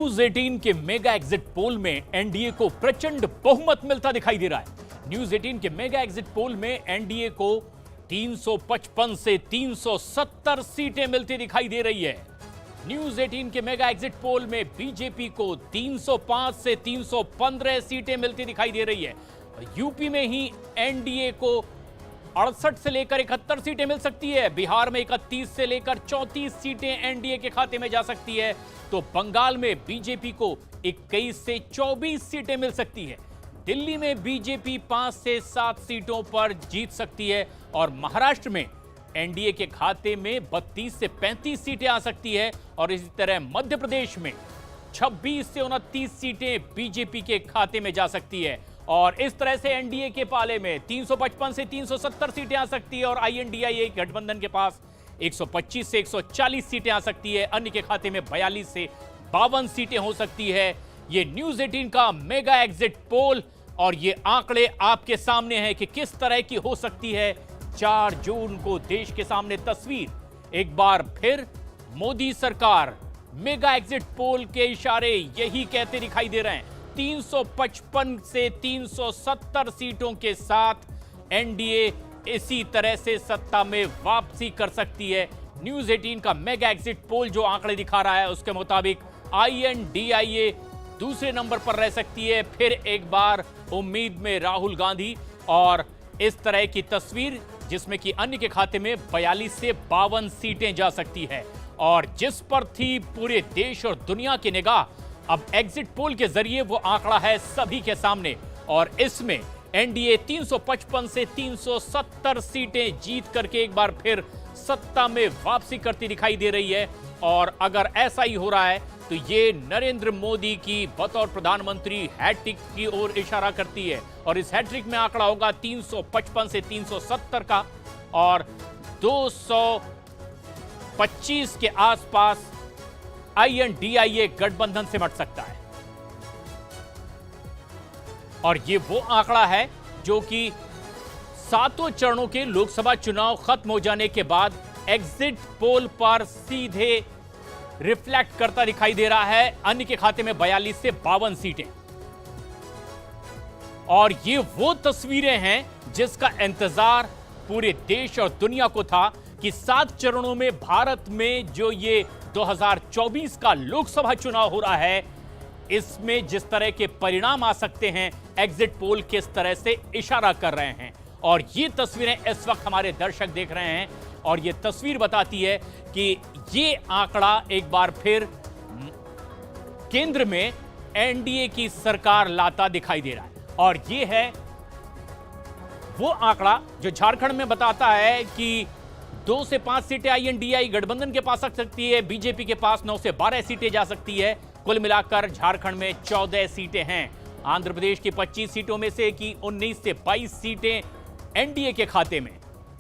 News 18 के mega exit poll में NDA को प्रचंड बहुमत मिलता दिखाई दे रहा है। न्यूज 18 के मेगा एग्जिट पोल में एनडीए को 355 से 370 सीटें मिलती दिखाई दे रही है। न्यूज 18 के मेगा एग्जिट पोल में बीजेपी को 305 से 315 सीटें मिलती दिखाई दे रही है। यूपी में ही एनडीए को 68 से लेकर 71 सीटें मिल सकती है। बिहार में 31 से लेकर 34 सीटें एनडीए के खाते में जा सकती है। तो बंगाल में बीजेपी को 21 से 24 सीटें मिल सकती है। दिल्ली में बीजेपी 5 से 7 सीटों पर जीत सकती है और महाराष्ट्र में एनडीए के खाते में 32 से 35 सीटें आ सकती है। और इसी तरह मध्य प्रदेश में 26 से 29 सीटें बीजेपी के खाते में जा सकती है। और इस तरह से एनडीए के पाले में 355 से 370 सीटें आ सकती है और आईएनडीआईए गठबंधन के पास 125 से 140 सीटें आ सकती है। अन्य के खाते में 42 से 52 सीटें हो सकती है। ये न्यूज 18 का मेगा एग्जिट पोल और ये आंकड़े आपके सामने हैं कि किस तरह की हो सकती है 4 जून को देश के सामने तस्वीर। एक बार फिर मोदी सरकार मेगा एग्जिट पोल के इशारे यही कहते दिखाई दे रहे हैं। 355 से 370 सीटों के साथ एनडीए इसी तरह से सत्ता में वापसी कर सकती है। न्यूज 18 का मेगा एग्जिट पोल जो आंकड़े दिखा रहा है उसके मुताबिक आईएनडीआईए दूसरे नंबर पर रह सकती है। फिर एक बार उम्मीद में राहुल गांधी और इस तरह की तस्वीर जिसमें कि अन्य के खाते में 42 से 52 सीटें जा सकती है। और जिस पर थी पूरे देश और दुनिया की निगाह, अब एग्जिट पोल के जरिए वो आंकड़ा है सभी के सामने और इसमें एनडीए 355 से 370 सीटें जीत करके एक बार फिर सत्ता में वापसी करती दिखाई दे रही है। और अगर ऐसा ही हो रहा है तो ये नरेंद्र मोदी की बतौर प्रधानमंत्री हैट्रिक की ओर इशारा करती है। और इस हैट्रिक में आंकड़ा होगा 355 से 370 का और 225 के आसपास आईएनडीआईए गठबंधन से मट सकता है। और ये वो आंकड़ा है जो कि 7 चरणों के लोकसभा चुनाव खत्म हो जाने के बाद एग्जिट पोल पर सीधे रिफ्लेक्ट करता दिखाई दे रहा है। अन्य के खाते में 42 से 52 सीटें। और ये वो तस्वीरें हैं जिसका इंतजार पूरे देश और दुनिया को था कि 7 चरणों में भारत में जो ये 2024 का लोकसभा चुनाव हो रहा है, इसमें जिस तरह के परिणाम आ सकते हैं, एग्जिट पोल किस तरह से इशारा कर रहे हैं। और ये तस्वीरें इस वक्त हमारे दर्शक देख रहे हैं और ये तस्वीर बताती है कि ये आंकड़ा एक बार फिर केंद्र में एनडीए की सरकार लाता दिखाई दे रहा है। और ये है वो आंकड़ा जो झारखंड में बताता है कि 2 से 5 सीटें आईएनडीआई गठबंधन के पास आ सकती है, बीजेपी के पास 9 से 12 सीटें जा सकती है। कुल मिलाकर झारखंड में 14 सीटें हैं। आंध्र प्रदेश की 25 सीटों में से कि 19 से 22 सीटें एनडीए के खाते में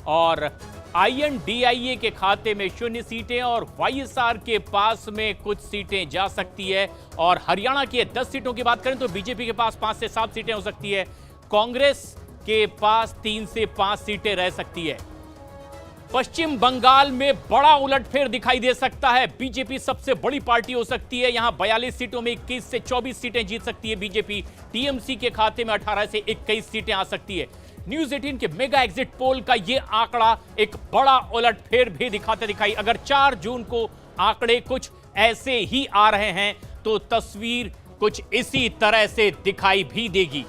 और आईएनडीआईए के खाते में 0 सीटें और वाईएसआर के पास में कुछ सीटें जा सकती है। और हरियाणा की 10 सीटों की बात करें तो बीजेपी के पास 5 से 7 सीटें हो सकती है। कांग्रेस के पास 3 से 5 सीटें रह सकती है। पश्चिम बंगाल में बड़ा उलटफेर दिखाई दे सकता है। बीजेपी सबसे बड़ी पार्टी हो सकती है। यहां 42 सीटों में 21 से 24 सीटें जीत सकती है बीजेपी। टीएमसी के खाते में 18 से 21 सीटें आ सकती है। न्यूज 18 के मेगा एग्जिट पोल का यह आंकड़ा एक बड़ा उलटफेर भी दिखाते दिखाई। अगर 4 जून को आंकड़े कुछ ऐसे ही आ रहे हैं तो तस्वीर कुछ इसी तरह से दिखाई भी देगी।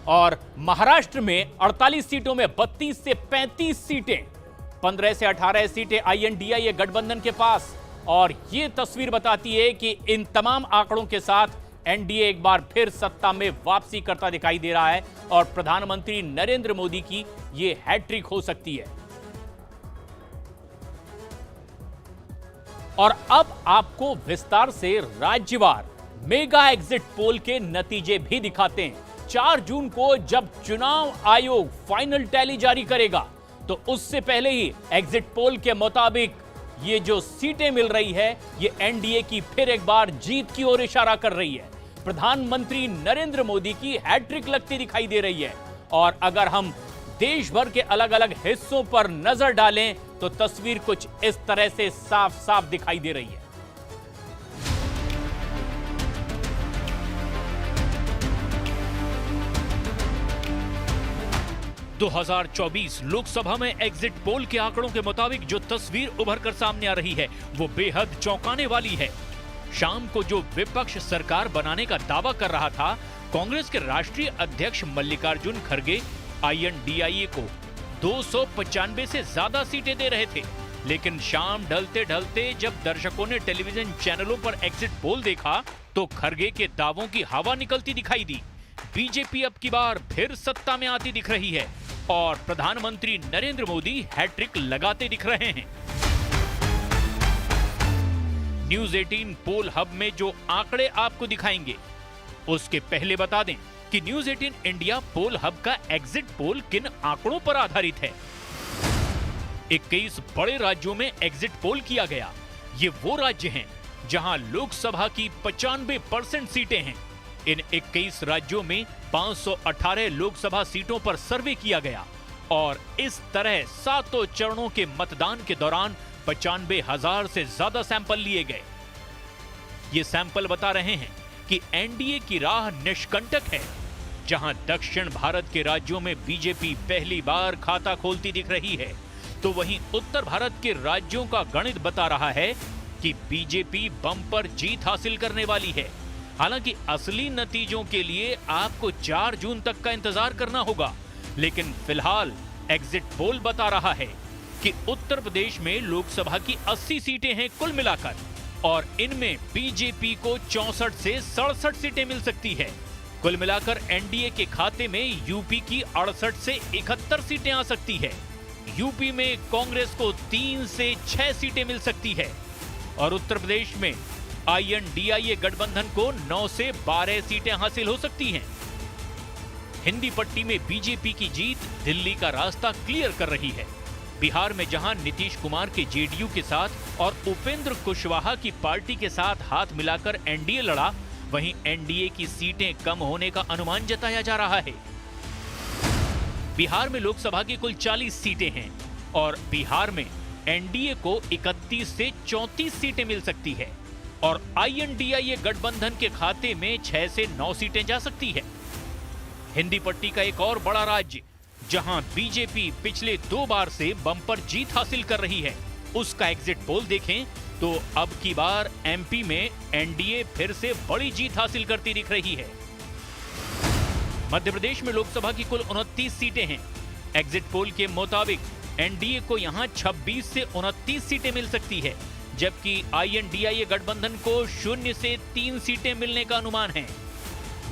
और महाराष्ट्र में 48 सीटों में 32 से 35 सीटें, 15 से 18 सीटें आईएनडीआईए गठबंधन के पास। और यह तस्वीर बताती है कि इन तमाम आंकड़ों के साथ एनडीए एक बार फिर सत्ता में वापसी करता दिखाई दे रहा है और प्रधानमंत्री नरेंद्र मोदी की यह हैट्रिक हो सकती है। और अब आपको विस्तार से राज्यवार मेगा एग्जिट पोल के नतीजे भी दिखाते हैं। 4 जून को जब चुनाव आयोग फाइनल टैली जारी करेगा तो उससे पहले ही एग्जिट पोल के मुताबिक ये जो सीटें मिल रही है ये एनडीए की फिर एक बार जीत की ओर इशारा कर रही है। प्रधानमंत्री नरेंद्र मोदी की हैट्रिक लगती दिखाई दे रही है। और अगर हम देश भर के अलग अलग हिस्सों पर नजर डालें तो तस्वीर कुछ इस तरह से साफ साफ दिखाई दे रही है। 2024 लोकसभा में एग्जिट पोल के आंकड़ों के मुताबिक जो तस्वीर उभर कर सामने आ रही है वो बेहद चौंकाने वाली है। शाम को जो विपक्ष सरकार बनाने का दावा कर रहा था, कांग्रेस के राष्ट्रीय अध्यक्ष मल्लिकार्जुन खड़गे INDIA को 295 से ज्यादा सीटें दे रहे थे, लेकिन शाम ढलते ढलते जब दर्शकों ने टेलीविजन चैनलों पर एग्जिट पोल देखा तो खड़गे के दावों की हवा निकलती दिखाई दी। बीजेपी अब की बार फिर सत्ता में आती दिख रही है और प्रधानमंत्री नरेंद्र मोदी हैट्रिक लगाते दिख रहे हैं। न्यूज 18 पोल हब में जो आंकड़े आपको दिखाएंगे उसके पहले बता दें कि न्यूज 18 इंडिया पोल हब का एग्जिट पोल किन आंकड़ों पर आधारित है। 21 बड़े राज्यों में एग्जिट पोल किया गया। ये वो राज्य हैं जहां लोकसभा की 95% सीटें हैं। इन 21 राज्यों में 518 लोकसभा सीटों पर सर्वे किया गया और इस तरह सातों चरणों के मतदान के दौरान 95,000 से ज्यादा सैंपल लिए गए। ये सैंपल बता रहे हैं कि एनडीए की राह निष्कंटक है। जहां दक्षिण भारत के राज्यों में बीजेपी पहली बार खाता खोलती दिख रही है, तो वहीं उत्तर भारत के राज्यों का गणित बता रहा है कि बीजेपी बम्पर जीत हासिल करने वाली है। हालांकि असली नतीजों के लिए आपको 4 जून तक का इंतजार करना होगा, लेकिन फिलहाल एग्जिट पोल बता रहा है कि उत्तर प्रदेश में लोकसभा की 80 सीटें हैं कुल मिलाकर और इनमें बीजेपी को 64 से 67 सीटें मिल सकती है। कुल मिलाकर एनडीए के खाते में यूपी की 68 से 71 सीटें आ सकती है। यूपी में कांग्रेस को 3 से 6 सीटें मिल सकती है और उत्तर प्रदेश में INDIA गठबंधन को 9 से 12 सीटें हासिल हो सकती हैं। हिंदी पट्टी में बीजेपी की जीत दिल्ली का रास्ता क्लियर कर रही है। बिहार में जहां नीतीश कुमार के जेडीयू के साथ और उपेंद्र कुशवाहा की पार्टी के साथ हाथ मिलाकर एनडीए लड़ा, वहीं एनडीए की सीटें कम होने का अनुमान जताया जा रहा है। बिहार में लोकसभा की कुल 40 सीटें हैं और बिहार में एनडीए को 31 से 34 सीटें मिल सकती है और INDIA गठबंधन के खाते में 6 से 9 सीटें जा सकती है। हिंदी पट्टी का एक और बड़ा राज्य जहां बीजेपी पिछले 2 बार से बम्पर जीत हासिल कर रही है, उसका एग्जिट पोल देखें तो अब की बार MP में एनडीए फिर से बड़ी जीत हासिल करती दिख रही है। मध्य प्रदेश में लोकसभा की कुल 29 सीटें हैं। एग्जिट पोल के मुताबिक एनडीए को यहां 26 से 29 सीटें मिल सकती है, जबकि INDIA गठबंधन को 0 से 3 सीटें मिलने का अनुमान है।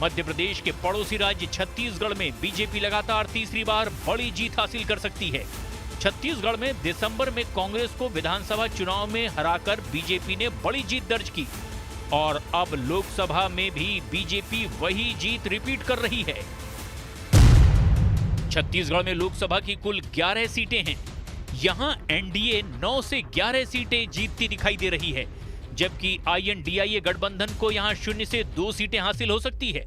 मध्य प्रदेश के पड़ोसी राज्य छत्तीसगढ़ में बीजेपी लगातार तीसरी बार बड़ी जीत हासिल कर सकती है। छत्तीसगढ़ में दिसंबर में कांग्रेस को विधानसभा चुनाव में हराकर बीजेपी ने बड़ी जीत दर्ज की और अब लोकसभा में भी बीजेपी वही जीत रिपीट कर रही है। छत्तीसगढ़ में लोकसभा की कुल 11 सीटें हैं। यहां एनडीए 9 से 11 सीटें जीतती दिखाई दे रही है, जबकि INDIA गठबंधन को यहां 0 से 2 सीटें हासिल हो सकती है।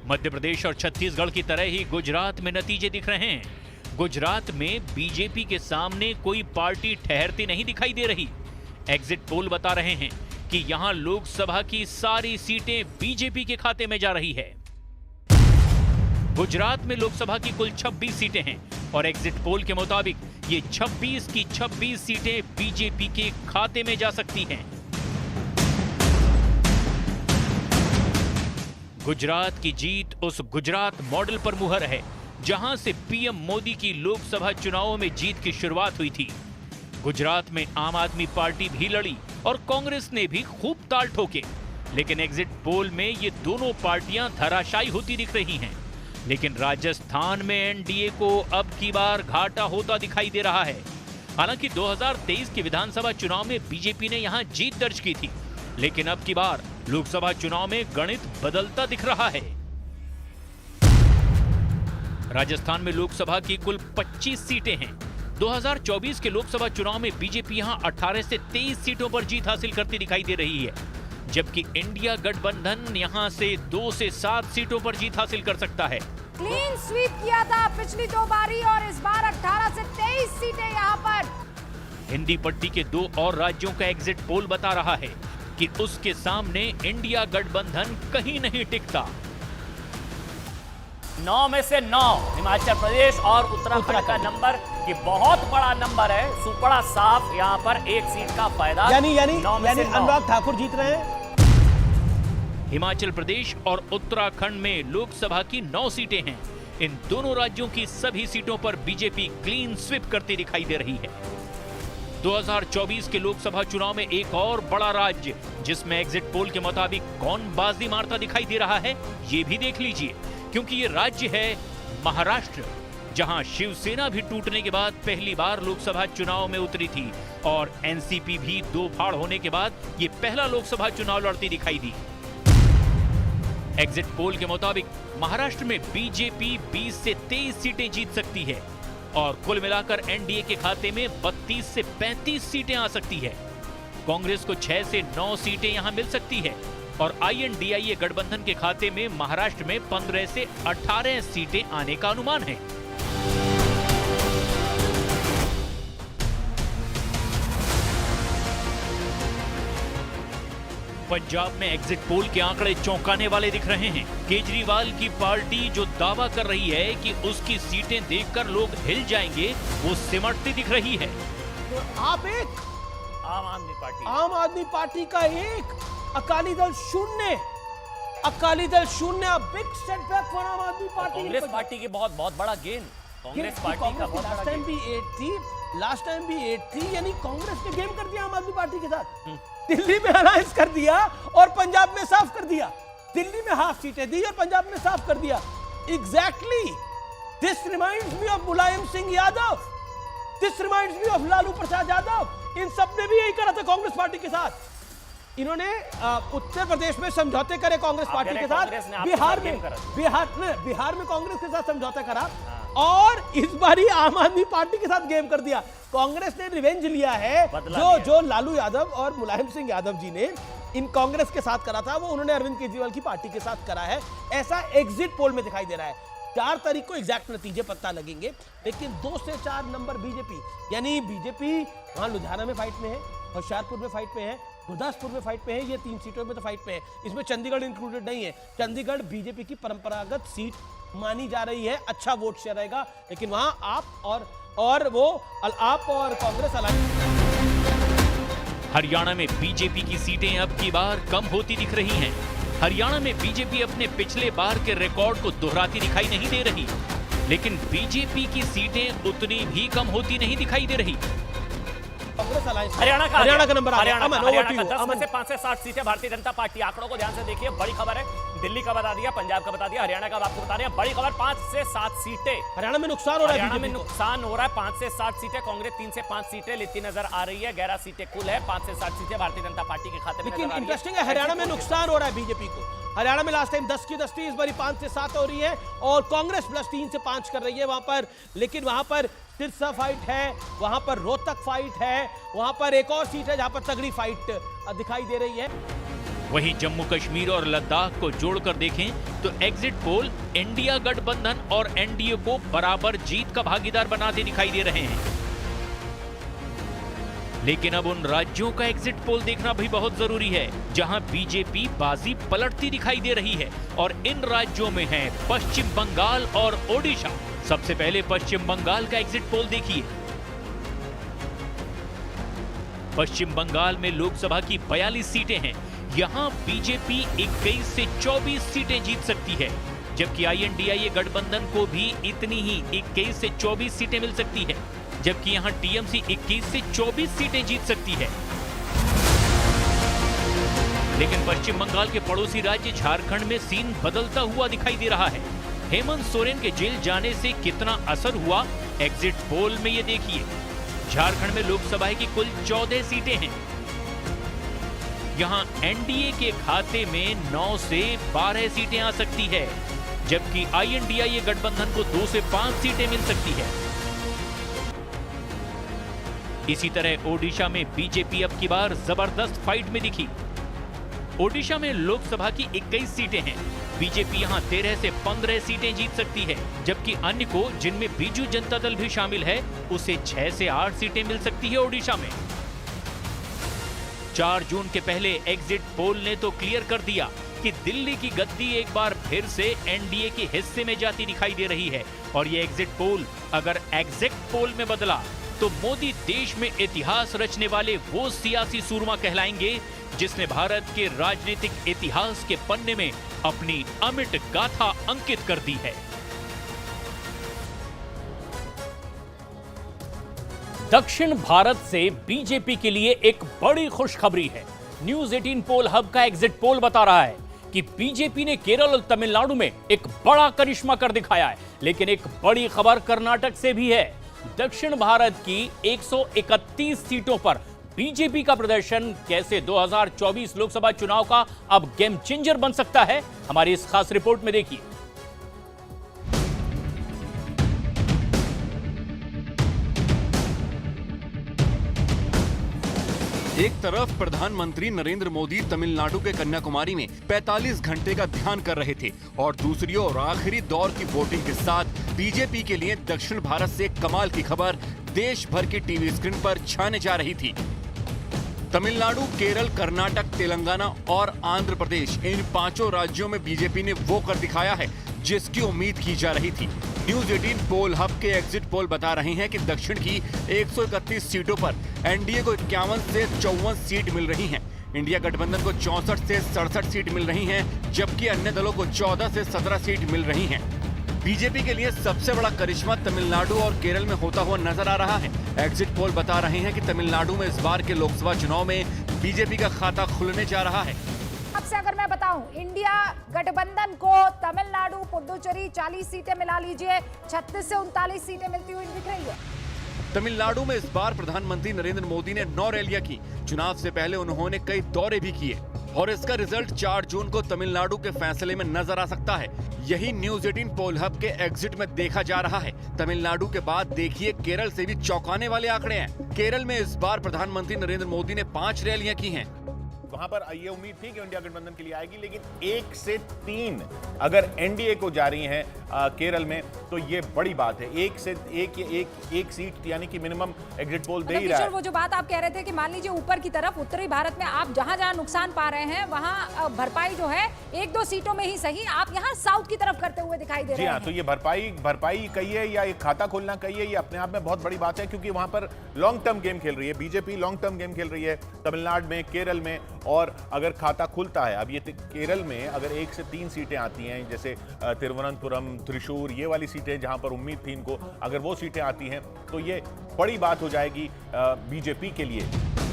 मध्य प्रदेश और छत्तीसगढ़ की तरह ही गुजरात में नतीजे दिख रहे हैं। गुजरात में बीजेपी के सामने कोई पार्टी ठहरती नहीं दिखाई दे रही। एग्जिट पोल बता रहे हैं कि यहां लोकसभा की सारी सीटें बीजेपी के खाते में जा रही है। गुजरात में लोकसभा की कुल 26 सीटें हैं और एग्जिट पोल के मुताबिक ये 26 की 26 सीटें बीजेपी के खाते में जा सकती हैं। गुजरात की जीत उस गुजरात मॉडल पर मुहर है जहां से PM मोदी की लोकसभा चुनावों में जीत की शुरुआत हुई थी। गुजरात में आम आदमी पार्टी भी लड़ी और कांग्रेस ने भी खूब ताल ठोके, लेकिन एग्जिट पोल में ये दोनों पार्टियां धराशायी होती दिख रही हैं। लेकिन राजस्थान में एनडीए को अब की बार घाटा होता दिखाई दे रहा है। हालांकि 2023 के विधानसभा चुनाव में बीजेपी ने यहां जीत दर्ज की थी, लेकिन अब की बार लोकसभा चुनाव में गणित बदलता दिख रहा है। राजस्थान में लोकसभा की कुल 25 सीटें हैं। 2024 के लोकसभा चुनाव में बीजेपी यहां 18 से 23 सीटों पर जीत हासिल करती दिखाई दे रही है, जबकि इंडिया गठबंधन यहां से 2 से 7 सीटों पर जीत हासिल कर सकता है। क्लीन स्वीप किया था पिछली 2 बारी और इस बार 18 से 23 सीटें यहां पर। हिंदी पट्टी के 2 और राज्यों का एग्जिट पोल बता रहा है कि उसके सामने इंडिया गठबंधन कहीं नहीं टिकता। 9 में से 9 हिमाचल प्रदेश और उत्तराखंड का नंबर, ये बहुत बड़ा नंबर है। सुपड़ा साफ यहाँ पर एक सीट का फायदा, यानी 9 में से 9। अनुराग ठाकुर जीत रहे हैं। हिमाचल प्रदेश और उत्तराखंड में लोकसभा की 9 सीटें हैं। इन दोनों राज्यों की सभी सीटों पर बीजेपी क्लीन स्वीप करती दिखाई दे रही है। 2024 के लोकसभा चुनाव में एक और बड़ा राज्य जिसमें एग्जिट पोल के मुताबिक कौन बाजी मारता दिखाई दे रहा है, ये भी देख लीजिए, क्योंकि ये राज्य है महाराष्ट्र, जहां शिवसेना भी टूटने के बाद पहली बार लोकसभा चुनाव में उतरी थी और एनसीपी भी दो फाड़ होने के बाद ये पहला लोकसभा चुनाव लड़ती दिखाई दी। एग्जिट पोल के मुताबिक महाराष्ट्र में बीजेपी 20 से 23 सीटें जीत सकती है और कुल मिलाकर एनडीए के खाते में 32 से 35 सीटें आ सकती है। कांग्रेस को 6 से 9 सीटें यहां मिल सकती है और आईएनडीआईए गठबंधन के खाते में महाराष्ट्र में 15 से 18 सीटें आने का अनुमान है। पंजाब में एग्जिट पोल के आंकड़े चौंकाने वाले दिख रहे हैं। केजरीवाल की पार्टी जो दावा कर रही है कि उसकी सीटें देखकर लोग हिल जाएंगे, वो सिमटती दिख रही है। तो आप एक आम आदमी पार्टी का एक, Akali Dal 0, Akali Dal 0, big setback for आम आदमी पार्टी। कांग्रेस पार्टी की बहुत बड़ा गेन, कांग्रेस पार्टी का बहुत बड़ा टाइम भी 8 थी, लास्ट टाइम भी 8 थी, यानी कांग्रेस ने गेम कर दिया आम आदमी पार्टी के साथ। दिल्ली में अनाउंस कर दिया और पंजाब में साफ कर दिया। दिल्ली में हाफ सीटें दी और पंजाब में साफ कर दिया। Exactly this reminds me of Mulayam Singh Yadav, this reminds me of Lalu Prasad Yadav. इन सब ने भी यही करा था कांग्रेस पार्टी के साथ। इन्होंने उत्तर प्रदेश में समझौते करे कांग्रेस पार्टी के साथ, बिहार में कांग्रेस के साथ समझौता करा और इस बारी आम आदमी पार्टी के साथ गेम कर दिया। कांग्रेस ने रिवेंज लिया है, जो लालू यादव और मुलायम सिंह यादव जी ने इन कांग्रेस के साथ करा था, वो उन्होंने अरविंद केजरीवाल की पार्टी के साथ करा है। ऐसा एग्जिट पोल में दिखाई दे रहा है। 4 तारीख को एग्जैक्ट नतीजे पता लगेंगे, लेकिन 2 से 4 नंबर बीजेपी, यानी बीजेपी वहां लुधियाना में फाइट में है, होशियारपुर में फाइट में है, गुरदासपुर में फाइट में है, ये 3 सीटों में तो फाइट में है। इसमें चंडीगढ़ इंक्लूडेड नहीं है। चंडीगढ़ बीजेपी की परंपरागत सीट मानी जा रही है, अच्छा वोट शेयर रहेगा, लेकिन वहां आप और कांग्रेस अलायंस। हरियाणा में बीजेपी की सीटें अब की बार कम होती दिख रही हैं। हरियाणा में बीजेपी अपने पिछले बार के रिकॉर्ड को दोहराती दिखाई नहीं दे रही, लेकिन बीजेपी की सीटें उतनी भी कम होती नहीं दिखाई दे रही। हरियाणा का नंबर हरियाणा का 10 में से 5 से 7 सीटें भारतीय जनता पार्टी। आंकड़ों को ध्यान से देखिए, बड़ी खबर है। दिल्ली का बता दिया, पंजाब का बता दिया, हरियाणा का आपको बता रहे हैं। बड़ी खबर, 5 से 7 सीटें हरियाणा में नुकसान हो रहा है। हरियाणा में नुकसान हो रहा है। 5 से 7 सीटें कांग्रेस 3 से 5 सीटें लेती नजर आ रही है। 11 सीटें कुल है, 5 से 7 सीटें भारतीय जनता पार्टी के खाते में। लेकिन इंटरेस्टिंग है, हरियाणा में नुकसान हो रहा है बीजेपी को। हरियाणा में लास्ट टाइम 10 की 10 थी, इस बारी 5 से 7 हो रही है और कांग्रेस +3 से 5 कर रही है वहां पर। लेकिन वहां पर सिरसा फाइट है, वहां पर रोहतक फाइट है, वहां पर एक और सीट है जहां पर तगड़ी फाइट दिखाई दे रही है। वहीं जम्मू कश्मीर और लद्दाख को जोड़कर देखें तो एग्जिट पोल इंडिया गठबंधन और एनडीए को बराबर जीत का भागीदार बनाते दिखाई दे रहे हैं। लेकिन अब उन राज्यों का एग्जिट पोल देखना भी बहुत जरूरी है जहां बीजेपी बाजी पलटती दिखाई दे रही है, और इन राज्यों में है पश्चिम बंगाल और ओडिशा। सबसे पहले पश्चिम बंगाल का एग्जिट पोल देखिए। पश्चिम बंगाल में लोकसभा की 42 सीटें हैं। यहां बीजेपी 21 से 24 सीटें जीत सकती है, जबकि आईएनडीआईए गठबंधन को भी इतनी ही 21 से 24 सीटें मिल सकती है, जबकि यहां टीएमसी 21 से 24 सीटें जीत सकती है। लेकिन पश्चिम बंगाल के पड़ोसी राज्य झारखंड में सीन बदलता हुआ दिखाई दे रहा है। हेमंत सोरेन के जेल जाने से कितना असर हुआ, एग्जिट पोल में ये देखिए। झारखंड में लोकसभा की कुल 14 सीटें हैं। यहां एनडीए के खाते में 9 से 12 सीटें आ सकती है, जबकि आईएनडीआईए गठबंधन को 2 से 5 सीटें मिल सकती है। इसी तरह ओडिशा में बीजेपी अब की बार जबरदस्त फाइट में दिखी। ओडिशा में लोकसभा की 21 सीटें हैं। बीजेपी यहां 13 से 15 सीटें जीत सकती है, जबकि अन्य को, जिनमें बीजू जनता दल भी शामिल है, उसे 6 से 8 सीटें मिल सकती है ओडिशा में। 4 जून के पहले एग्जिट पोल ने तो क्लियर कर दिया कि दिल्ली की गद्दी एक बार फिर से एनडीए के हिस्से में जाती दिखाई दे रही है। और ये एग्जिट पोल अगर एग्जैक्ट पोल में बदला तो मोदी देश में इतिहास रचने वाले वो सियासी सूरमा कहलाएंगे जिसने भारत के राजनीतिक इतिहास के पन्ने में अपनी अमिट गाथा अंकित कर दी है। दक्षिण भारत से बीजेपी के लिए एक बड़ी खुशखबरी है। न्यूज 18 पोल हब का एग्जिट पोल बता रहा है कि बीजेपी ने केरल और तमिलनाडु में एक बड़ा करिश्मा कर दिखाया है। लेकिन एक बड़ी खबर कर्नाटक से भी है। दक्षिण भारत की 131 सीटों पर बीजेपी का प्रदर्शन कैसे 2024 लोकसभा चुनाव का अब गेम चेंजर बन सकता है, हमारी इस खास रिपोर्ट में देखिए। एक तरफ प्रधानमंत्री नरेंद्र मोदी तमिलनाडु के कन्याकुमारी में 45 घंटे का ध्यान कर रहे थे और दूसरी ओर आखिरी दौर की वोटिंग के साथ बीजेपी के लिए दक्षिण भारत से कमाल की खबर देश भर की टीवी स्क्रीन पर छाने जा रही थी। तमिलनाडु, केरल, कर्नाटक, तेलंगाना और आंध्र प्रदेश, इन 5 राज्यों में बीजेपी ने वो कर दिखाया है जिसकी उम्मीद की जा रही थी। न्यूज 18 पोल हब के एग्जिट पोल बता रहे हैं कि दक्षिण की 131 सीटों पर एनडीए को 51 से 54 सीट मिल रही हैं। इंडिया गठबंधन को 64 से 67 सीट मिल रही हैं, जबकि अन्य दलों को 14 से 17 सीट मिल रही हैं। बीजेपी के लिए सबसे बड़ा करिश्मा तमिलनाडु और केरल में होता हुआ नजर आ रहा है। एग्जिट पोल बता रहे हैं कि तमिलनाडु में इस बार के लोकसभा चुनाव में बीजेपी का खाता खुलने जा रहा है। आपसे अगर मैं बताऊं, इंडिया गठबंधन को तमिलनाडु, पुडुचेरी 40 सीटें मिला लीजिए, 36 से 39 सीटें मिलती हुई दिख रही है। तमिलनाडु में इस बार प्रधानमंत्री नरेंद्र मोदी ने 9 रैलियां की। चुनाव से पहले उन्होंने कई दौरे भी किए और इसका रिजल्ट 4 जून को तमिलनाडु के फैसले में नजर आ सकता है। यही न्यूज 18 पोल हब के एग्जिट में देखा जा रहा है। तमिलनाडु के बाद देखिए केरल से भी चौंकाने वाले आंकड़े हैं। केरल में इस बार प्रधानमंत्री नरेंद्र मोदी ने 5 रैलियां की हैं। वहां पर ये उम्मीद थी कि इंडिया गठबंधन के लिए आएगी, लेकिन 1 से 3 अगर एनडीए को जा रही हैं केरल में तो ये बड़ी बात है। 1 से 1 सीट यानी कि मिनिमम एग्जिट पोल दे ही रहा है। वो जो बात आप कह रहे थे कि मान लीजिए ऊपर की तरफ उत्तरी भारत में आप जहां नुकसान पा रहे हैं वहां भरपाई जो है 1-2 सीटों में ही सही, आप यहां साउथ की तरफ करते हुए दिखाई दे रहे हैं। तो ये भरपाई कहिए या एक खाता खोलना कहिए, ये अपने आप में बहुत बड़ी बात है, क्योंकि वहां पर लॉन्ग टर्म गेम खेल रही है बीजेपी। लॉन्ग टर्म गेम खेल रही है तमिलनाडु में, केरल में। और अगर खाता खुलता है, अब ये केरल में अगर 1 से 3 सीटें आती हैं, जैसे तिरुवनंतपुरम, त्रिशूर, ये वाली सीटें जहां पर उम्मीद थी इनको, अगर वो सीटें आती हैं तो ये बड़ी बात हो जाएगी बीजेपी के लिए।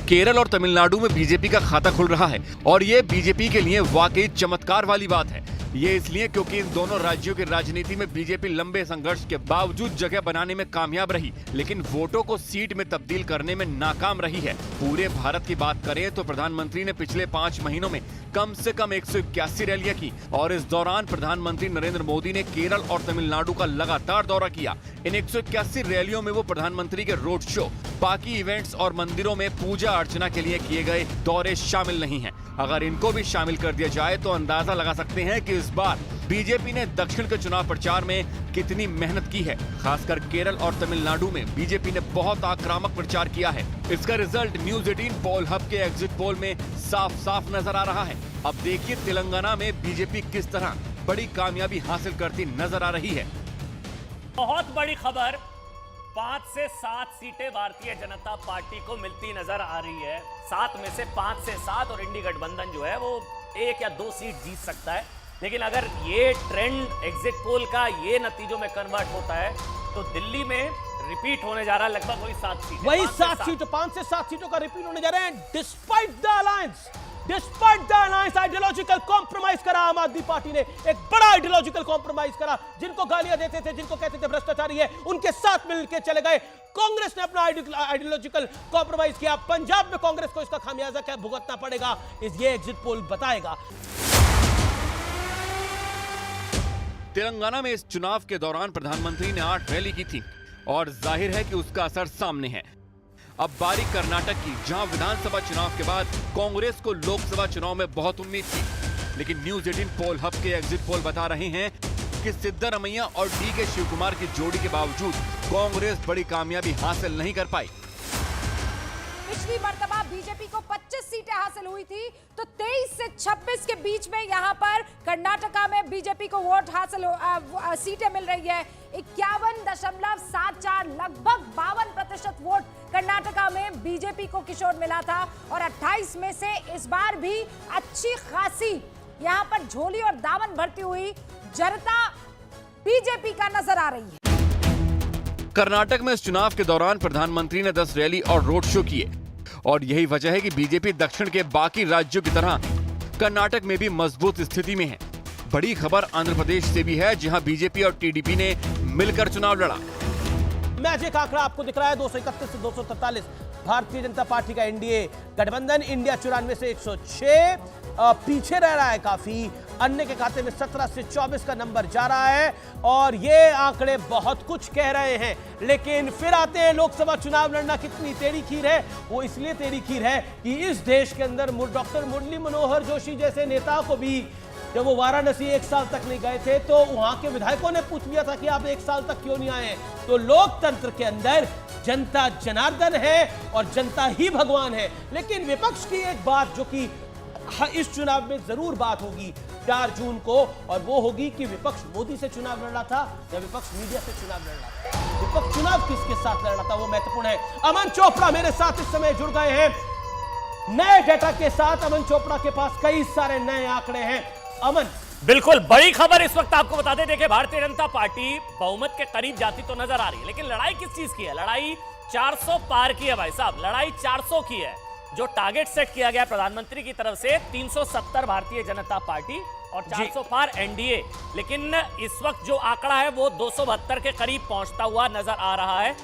केरल और तमिलनाडु में बीजेपी का खाता खुल रहा है और ये बीजेपी के लिए वाकई चमत्कार वाली बात है। ये इसलिए क्योंकि इन दोनों राज्यों की राजनीति में बीजेपी लंबे संघर्ष के बावजूद जगह बनाने में कामयाब रही, लेकिन वोटों को सीट में तब्दील करने में नाकाम रही है। पूरे भारत की बात करें तो प्रधानमंत्री ने पिछले 5 महीनों में कम से कम 181 रैलियां की और इस दौरान प्रधानमंत्री नरेंद्र मोदी ने केरल और तमिलनाडु का लगातार दौरा किया। इन 181 रैलियों में वो प्रधानमंत्री के रोड शो, बाकी इवेंट्स और मंदिरों में पूजा अर्चना के लिए किए गए दौरे शामिल नहीं हैं। अगर इनको भी शामिल कर दिया जाए तो अंदाजा लगा सकते हैं कि इस बार बीजेपी ने दक्षिण के चुनाव प्रचार में कितनी मेहनत की है। खासकर केरल और तमिलनाडु में बीजेपी ने बहुत आक्रामक प्रचार किया है। इसका रिजल्ट न्यूज 18 पोल हब के एग्जिट पोल में साफ साफ नजर आ रहा है। अब देखिए तेलंगाना में बीजेपी किस तरह बड़ी कामयाबी हासिल करती नजर आ रही है। बहुत बड़ी खबर, 5 से 7 सीटें भारतीय जनता पार्टी को मिलती नजर आ रही है। 7 में से 5 से 7 और इंडी गठबंधन जो है वो 1 या 2 सीट जीत सकता है। लेकिन अगर ये ट्रेंड एग्जिट पोल का ये नतीजों में कन्वर्ट होता है तो दिल्ली में रिपीट होने जा रहा है लगभग वही 7 सीटें। वही 7 सीटों, 5 से 7 सीटों का रिपीट होने जा रहे हैं। Despite the alliance ideological compromise करा आम आदमी पार्टी ने, एक बड़ा आइडियोलॉजिकल कॉम्प्रोमाइज करा। जिनको गालियां देते थे, जिनको कहते थे भ्रष्टाचारी है, उनके साथ मिलकर चले गए। कांग्रेस ने अपना आइडियोलॉजिकल कॉम्प्रोमाइज किया। पंजाब में कांग्रेस को इसका खामियाजा क्या भुगतना पड़ेगा, ये एग्जिट पोल बताएगा। तेलंगाना में इस चुनाव के दौरान प्रधानमंत्री ने 8 रैली की थी और जाहिर है कि उसका असर सामने है। अब बारी कर्नाटक की, जहां विधानसभा चुनाव के बाद कांग्रेस को लोकसभा चुनाव में बहुत उम्मीद थी, लेकिन न्यूज 18 पोल हब के एग्जिट पोल बता रहे हैं कि सिद्धरमैया और डीके शिवकुमार की जोड़ी के बावजूद कांग्रेस बड़ी कामयाबी हासिल नहीं कर पाई। पिछली मर्तबा बीजेपी को 25 सीटें हासिल हुई थी, तो 23 से 26 के बीच में यहां पर कर्नाटका में बीजेपी को वोट हासिल सीटें मिल रही है। 51.74 लगभग 52% वोट कर्नाटका में बीजेपी को किशोर मिला था और 28 में से इस बार भी अच्छी खासी यहां पर झोली और दामन भरती हुई जनता बीजेपी का नजर आ रही है। कर्नाटक में इस चुनाव के दौरान प्रधानमंत्री ने 10 रैली और रोड शो किए और यही वजह है कि बीजेपी दक्षिण के बाकी राज्यों की तरह कर्नाटक में भी मजबूत स्थिति में है। बड़ी खबर आंध्र प्रदेश से भी है, जहां बीजेपी और टीडीपी ने मिलकर चुनाव लड़ा। मैजिक आंकड़ा आपको दिख रहा है, 231 से 243 भारतीय जनता पार्टी का एनडीए गठबंधन। इंडिया 94 से 106 पीछे रह रहा है काफी। अन्य के खाते में 17 से 24 का नंबर जा रहा है और ये आंकड़े बहुत कुछ कह रहे हैं। लेकिन फिर आते हैं लोकसभा चुनाव लड़ना कितनी तेरी खीर है। वो इसलिए तेरी खीर है कि इस देश के अंदर डॉक्टर मुरली मनोहर जोशी जैसे नेता को भी जब वो वाराणसी 1 साल तक नहीं गए थे तो वहां के विधायकों ने पूछ लिया था कि आप 1 साल तक क्यों नहीं आए। तो लोकतंत्र के अंदर जनता जनार्दन है और जनता ही भगवान है। लेकिन विपक्ष की एक बात जो कि इस चुनाव में जरूर बात होगी 4 जून को, और वो होगी कि विपक्ष मोदी से चुनाव लड़ रहा था या विपक्ष मीडिया से चुनाव लड़ रहा था। विपक्ष चुनाव किसके साथ लड़ रहा था वो महत्वपूर्ण है। अमन चोपड़ा मेरे साथ इस समय जुड़ गए हैं नए डेटा के साथ। अमन चोपड़ा के पास कई सारे नए आंकड़े हैं। अमन, बिल्कुल बड़ी खबर इस वक्त आपको बता दें। देखिए, भारतीय जनता पार्टी बहुमत के करीब जाती तो नजर आ रही है, लेकिन लड़ाई किस चीज की है? लड़ाई 400 पार की है भाई साहब, लड़ाई 400 की है। जो टारगेट सेट किया गया प्रधानमंत्री की तरफ से 370 भारतीय जनता पार्टी और 400 पार एनडीए, लेकिन इस वक्त जो आंकड़ा है वो 272 के करीब पहुंचता हुआ नजर आ रहा है।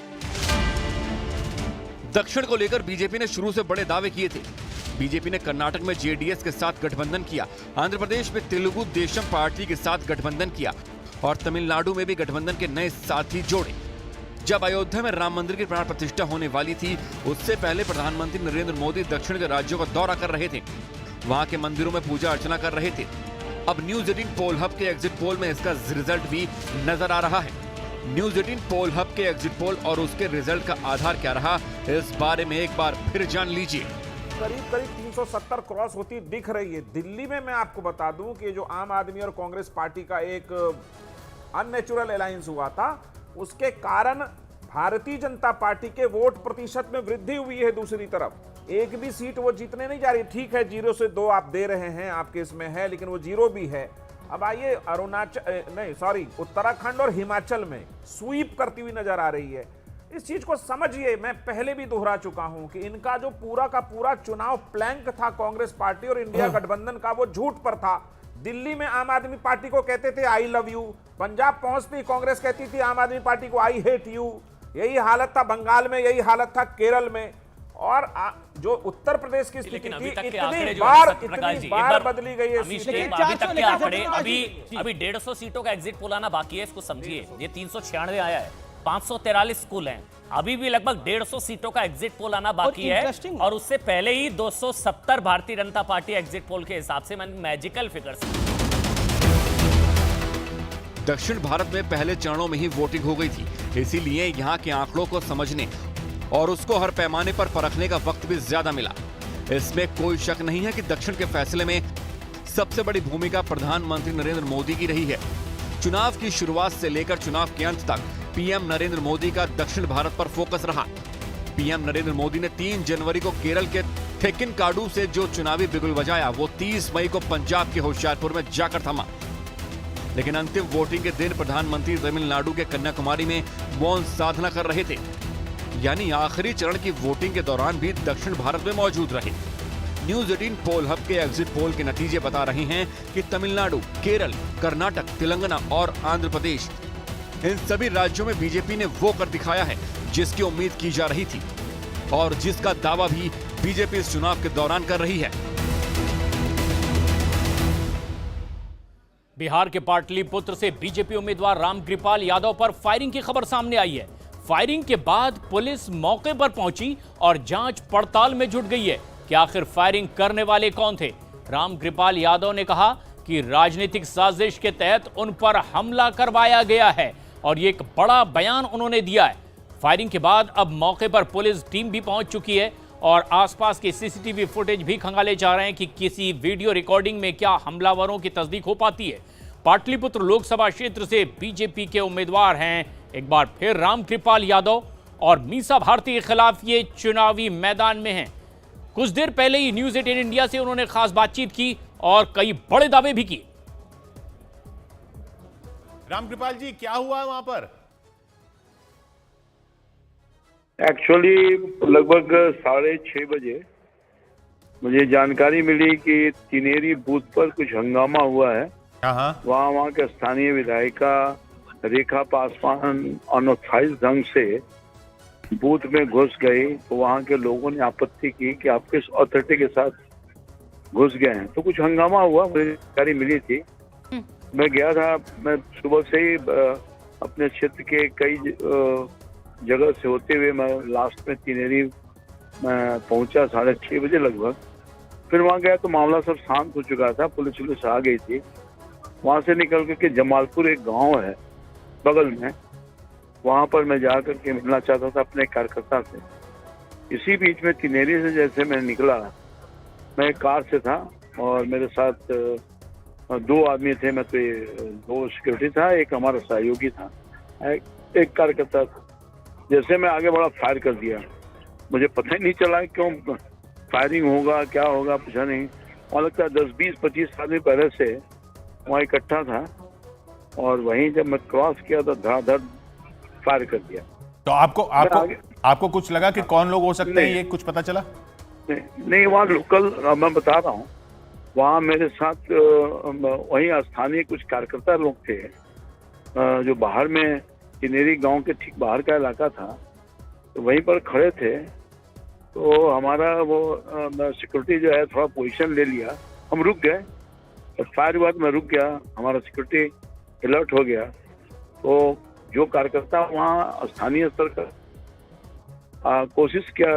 दक्षिण को लेकर बीजेपी ने शुरू से बड़े दावे किए थे। बीजेपी ने कर्नाटक में जेडीएस के साथ गठबंधन किया, आंध्र प्रदेश में तेलुगु देशम पार्टी के साथ गठबंधन किया और तमिलनाडु में भी गठबंधन के नए साथी जोड़े। जब अयोध्या में राम मंदिर की प्राण प्रतिष्ठा होने वाली थी, उससे पहले प्रधानमंत्री नरेंद्र मोदी दक्षिण के राज्यों का दौरा कर रहे थे, वहां के मंदिरों में पूजा अर्चना कर रहे थे। अब न्यूज 18 पोल हब के एग्जिट पोल में इसका रिजल्ट भी नजर आ रहा है। न्यूज 18 पोल हब के एग्जिट पोल और उसके रिजल्ट का आधार क्या रहा, इस बारे में एक बार फिर जान लीजिए। करीब 370 क्रॉस होती दिख रही है। दिल्ली में मैं आपको बता दूं कि जो आम आदमी और कांग्रेस पार्टी का एक अननेचुरल अलायंस हुआ था, उसके कारण भारतीय जनता पार्टी के वोट प्रतिशत में वृद्धि हुई है। दूसरी तरफ एक भी सीट वो जीतने नहीं जा रही। ठीक है, 0 से 2 आप दे रहे हैं, आपके इसमें है, लेकिन वो 0 भी है। अब आइए उत्तराखंड और हिमाचल में स्वीप करती हुई नजर आ रही है। इस चीज को समझिए, मैं पहले भी दोहरा चुका हूं कि इनका जो पूरा का पूरा चुनाव प्लैंक था कांग्रेस पार्टी और इंडिया गठबंधन का, वो झूठ पर था। दिल्ली में आम आदमी पार्टी को कहते थे आई लव यू, पंजाब पहुंचती कांग्रेस कहती थी आम आदमी पार्टी को आई हेट यू। यही हालत था बंगाल में, यही हालत था केरल में, और जो उत्तर प्रदेश की स्थिति थी इतनी बार बदली गई है। अभी तक के आंकड़े, अभी 150 सीटों का एग्जिट पोल आना बाकी है, इसको समझिए। ये 396 आया है, 543 स्कूल हैं, अभी भी लगभग 150 सीटों का एग्जिट पोल आना बाकी है, और उससे पहले ही 270 Bharatiya Janata party exit poll के हिसाब से मैजिकल फिगर्स। दक्षिण भारत में पहले चरणों में ही वोटिंग हो गई थी, इसीलिए यहाँ के आंकड़ों को समझने और उसको हर पैमाने पर परखने का वक्त भी ज्यादा मिला। इसमें कोई शक नहीं है कि दक्षिण के फैसले में सबसे बड़ी भूमिका प्रधानमंत्री नरेंद्र मोदी की रही है। चुनाव की शुरुआत से लेकर चुनाव के अंत तक पीएम नरेंद्र मोदी का दक्षिण भारत पर फोकस रहा। पीएम नरेंद्र मोदी ने 3 जनवरी को केरल के थेक्किनकाडु से जो चुनावी बिगुल बजाया, वो 30 मई को पंजाब के होशियारपुर में जाकर थमा। लेकिन अंतिम वोटिंग के दिन प्रधानमंत्री तमिलनाडु के कन्याकुमारी में मौन साधना कर रहे थे, यानी आखिरी चरण की वोटिंग के दौरान भी दक्षिण भारत में मौजूद रहे। न्यूज 18 पोल हब के एग्जिट पोल के नतीजे बता रहे हैं कि तमिलनाडु, केरल, कर्नाटक, तेलंगाना और आंध्र प्रदेश, इन सभी राज्यों में बीजेपी ने वो कर दिखाया है जिसकी उम्मीद की जा रही थी और जिसका दावा भी बीजेपी इस चुनाव के दौरान कर रही है। बिहार के पाटलिपुत्र से बीजेपी उम्मीदवार रामकृपाल यादव पर फायरिंग की खबर सामने आई है। फायरिंग के बाद पुलिस मौके पर पहुंची और जांच पड़ताल में जुट गई है कि आखिर फायरिंग करने वाले कौन थे। रामकृपाल यादव ने कहा कि राजनीतिक साजिश के तहत उन पर हमला करवाया गया है और ये एक बड़ा बयान उन्होंने दिया है। फायरिंग के बाद अब मौके पर पुलिस टीम भी पहुंच चुकी है और आसपास के सीसीटीवी फुटेज भी खंगाले जा रहे हैं कि किसी वीडियो रिकॉर्डिंग में क्या हमलावरों की तस्दीक हो पाती है। पाटलिपुत्र लोकसभा क्षेत्र से बीजेपी के उम्मीदवार हैं एक बार फिर रामकृपाल यादव और मीसा भारती के खिलाफ ये चुनावी मैदान में हैं। कुछ देर पहले ही न्यूज 18 इंडिया से उन्होंने खास बातचीत की और कई बड़े दावे भी किए। रामकृपाल जी, क्या हुआ वहां पर? एक्चुअली लगभग 6:30 बजे मुझे जानकारी मिली कि तिनेरी बूथ पर कुछ हंगामा हुआ है। वहाँ के स्थानीय विधायिका रेखा पासवान अनऑथराइज ढंग से बूथ में घुस गई, तो वहाँ के लोगों ने आपत्ति की कि आप किस अथॉरिटी के साथ घुस गए हैं। तो कुछ हंगामा हुआ, मुझे जानकारी मिली थी। मैं गया था, मैं सुबह से ही अपने क्षेत्र के कई जगह से होते हुए मैं लास्ट में तिनेरी मैं पहुंचा 6:30 बजे लगभग। फिर वहाँ गया तो मामला सब शांत हो चुका था, पुलिस आ गई थी। वहाँ से निकल करके जमालपुर एक गांव है बगल में, वहाँ पर मैं जा करके मिलना चाहता था अपने कार्यकर्ता से। इसी बीच में तिनेरी से जैसे मैं निकला, मैं एक कार से था और मेरे साथ 2 आदमी थे। मैं तो 2 सिक्योरिटी था, एक हमारा सहयोगी था, एक कार्यकर्ता था। जैसे मैं आगे बढ़ा, फायर कर दिया। मुझे पता ही नहीं चला क्यों फायरिंग होगा, क्या होगा, पूछा नहीं। वहाँ लगता है 10, 20, 25 आदमी पहले से वहाँ इकट्ठा था और वहीं जब मैं क्रॉस किया तो धड़ाधड़ फायर कर दिया। तो आपको कुछ लगा कि कौन लोग हो सकते हैं, ये कुछ पता चला? नहीं, वहाँ लोकल, मैं बता रहा हूँ, वहाँ मेरे साथ वहीं स्थानीय कुछ कार्यकर्ता लोग थे जो बाहर में तिनेरी गांव के ठीक बाहर का इलाका था, तो वहीं पर खड़े थे। तो हमारा वो सिक्योरिटी जो है थोड़ा पोजीशन ले लिया, हम रुक गए। तो फायर हुआ तो मैं रुक गया, हमारा सिक्योरिटी अलर्ट हो गया। तो जो कार्यकर्ता वहाँ स्थानीय स्तर का कोशिश किया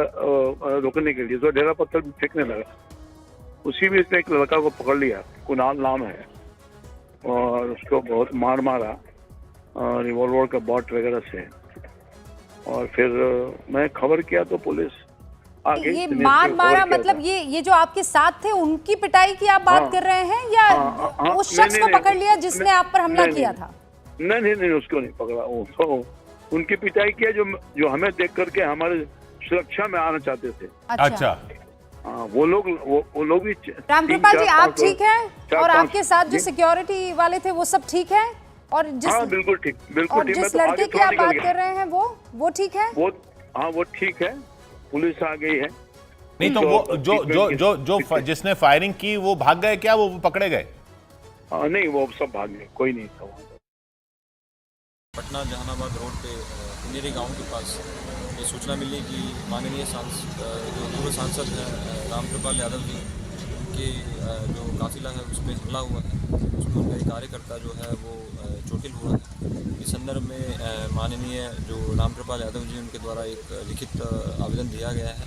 रोकने के लिए, तो डेरा पत्थर भी फेंकने लगा। उसी में इसने एक लड़का को पकड़ लिया, कुणाल नाम है, और उसको बहुत मारा रिवॉल्वर का बॉट वगैरह से। और फिर मैं खबर किया तो पुलिस आ गई। ये मारा मतलब ये जो आपके साथ थे उनकी पिटाई की आप बात कर रहे हैं या उस शख्स को पकड़ लिया जिसने आप पर हमला किया था? नहीं, उसको नहीं पकड़ा। वो उनकी पिटाई किया जो हमें देख करके हमारे सुरक्षा में आना चाहते थे। अच्छा। हाँ, वो लोग भी। रामकृपाल जी, आप ठीक हैं? और आपके साथ जो सिक्योरिटी वाले थे वो सब ठीक है? और बिल्कुल ठीक, और जिस लड़के की आप बात कर रहे हैं वो ठीक है? वो ठीक है, पुलिस आ गई है। नहीं तो वो जो जिसने फायरिंग की वो भाग गए क्या? वो पकड़े गए? नहीं, वो सब भाग गए, कोई नहीं था वहाँ। पटना जहानाबाद रोड पे तिनेरी गांव के पास ये सूचना मिली कि माननीय जो पूर्व सांसद हैं रामकृपाल यादव जी, उनके जो काफिला है उस पर हमला हुआ है। उसमें उनका एक कार्यकर्ता जो है वो चोटिल हुआ है। इस संदर्भ में माननीय जो रामकृपाल यादव जी उनके द्वारा एक लिखित आवेदन दिया गया है।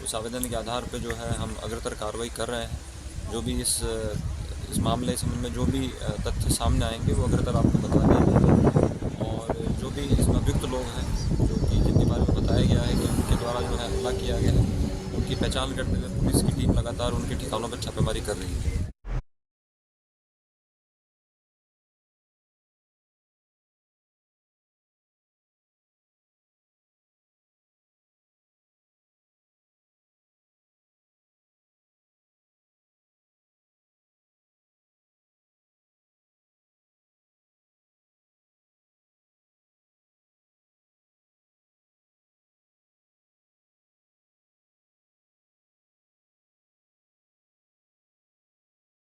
उस आवेदन के आधार पर जो है हम अग्रतर कार्रवाई कर रहे हैं। जो भी इस मामले संबंध में जो भी तथ्य सामने आएंगे वो अग्रतर आपको बता देंगे। और जो भी इसमें अभियुक्त लोग हैं, जो कि जिनके बारे में बताया गया है कि उनके द्वारा जो है हमला किया गया है, उनकी पहचान करते हुए पुलिस की टीम लगातार उनके ठिकानों पर छापेमारी कर रही है।